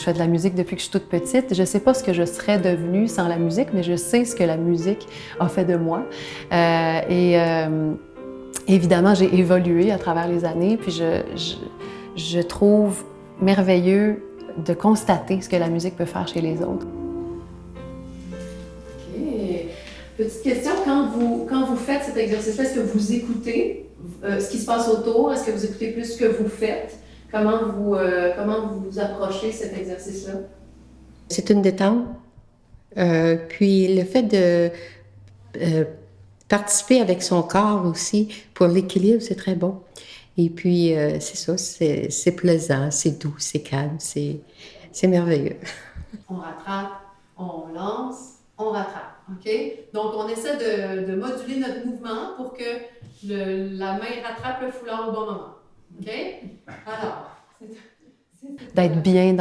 Je fais de la musique depuis que je suis toute petite. Je ne sais pas ce que je serais devenue sans la musique, mais je sais ce que la musique a fait de moi. Évidemment, j'ai évolué à travers les années, puis je trouve merveilleux de constater ce que la musique peut faire chez les autres. OK. Petite question, quand vous faites cet exercice-là, est-ce que vous écoutez ce qui se passe autour? Est-ce que vous écoutez plus ce que vous faites? Comment vous approchez cet exercice-là? C'est une détente. Puis le fait de participer avec son corps aussi pour l'équilibre, c'est très bon. Et puis, c'est ça, c'est plaisant, c'est doux, c'est calme, c'est merveilleux. On rattrape, on lance, on rattrape. OK? Donc, on essaie de moduler notre mouvement pour que la main rattrape le foulard au bon moment. OK? Alors, d'être bien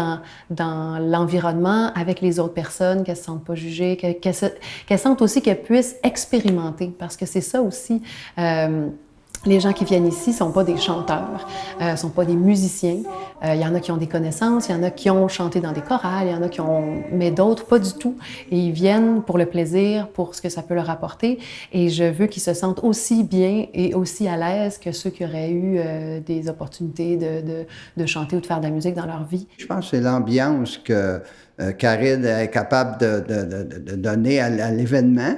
dans l'environnement avec les autres personnes, qu'elles ne se sentent pas jugées, qu'elles sentent aussi qu'elles puissent expérimenter, parce que c'est ça aussi. Les gens qui viennent ici ne sont pas des chanteurs, ne sont pas des musiciens. Il y en a qui ont des connaissances, il y en a qui ont chanté dans des chorales, il y en a qui ont... mais d'autres pas du tout. Et ils viennent pour le plaisir, pour ce que ça peut leur apporter. Et je veux qu'ils se sentent aussi bien et aussi à l'aise que ceux qui auraient eu des opportunités de chanter ou de faire de la musique dans leur vie. Je pense que c'est l'ambiance que Caride est capable de donner à l'événement.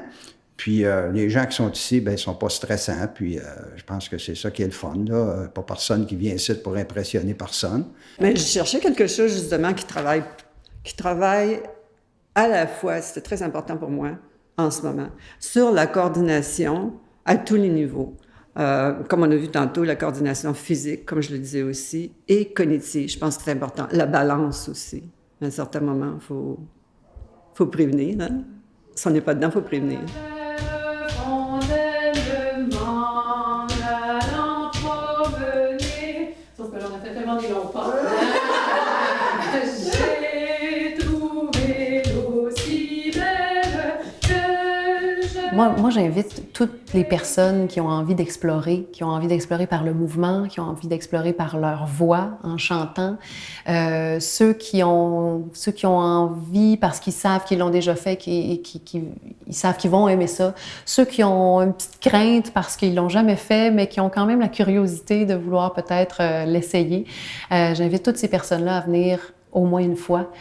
Puis les gens qui sont ici, bien, ils ne sont pas stressants. Puis je pense que c'est ça qui est le fun, là. Pas personne qui vient ici pour impressionner personne. Mais je cherchais quelque chose, justement, qui travaille à la fois, c'était très important pour moi en ce moment, sur la coordination à tous les niveaux. Comme on a vu tantôt, la coordination physique, comme je le disais aussi, et cognitive. Je pense que c'est important. La balance aussi. À un certain moment, il faut prévenir. Hein? Si on n'est pas dedans, il faut prévenir. Sauf que là, on a fait tellement des longs pas. J'ai trouvé aussi belle que je... Moi, j'invite toutes les personnes qui ont envie d'explorer par le mouvement, qui ont envie d'explorer par leur voix en chantant, ceux qui ont envie parce qu'ils savent qu'ils l'ont déjà fait et ils savent qu'ils vont aimer ça, ceux qui ont une petite crainte parce qu'ils l'ont jamais fait, mais qui ont quand même la curiosité de vouloir peut-être l'essayer. J'invite toutes ces personnes-là à venir au moins une fois,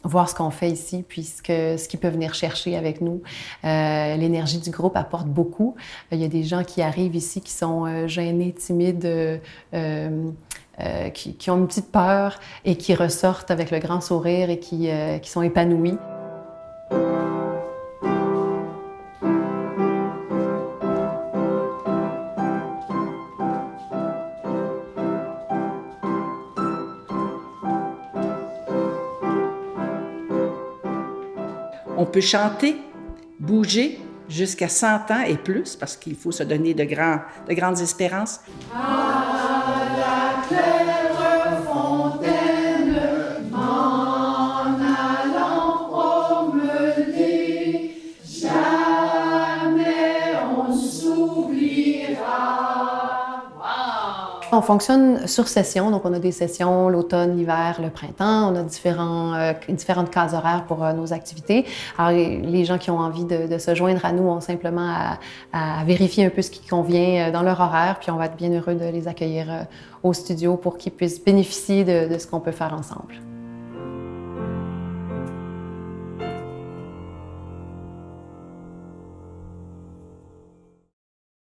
voir ce qu'on fait ici, puis ce qu'ils peuvent venir chercher avec nous. L'énergie du groupe apporte beaucoup. Il y a des gens qui arrivent ici qui sont gênés, timides, qui ont une petite peur et qui ressortent avec le grand sourire et qui sont épanouis. On peut chanter, bouger jusqu'à 100 ans et plus, parce qu'il faut se donner de grandes espérances. À la claire fontaine, m'en allant promener, jamais on s'oubliera. On fonctionne sur session, donc on a des sessions l'automne, l'hiver, le printemps. On a différentes cases horaires pour nos activités. Alors, les gens qui ont envie de se joindre à nous ont simplement à vérifier un peu ce qui convient dans leur horaire, puis on va être bien heureux de les accueillir au studio pour qu'ils puissent bénéficier de ce qu'on peut faire ensemble.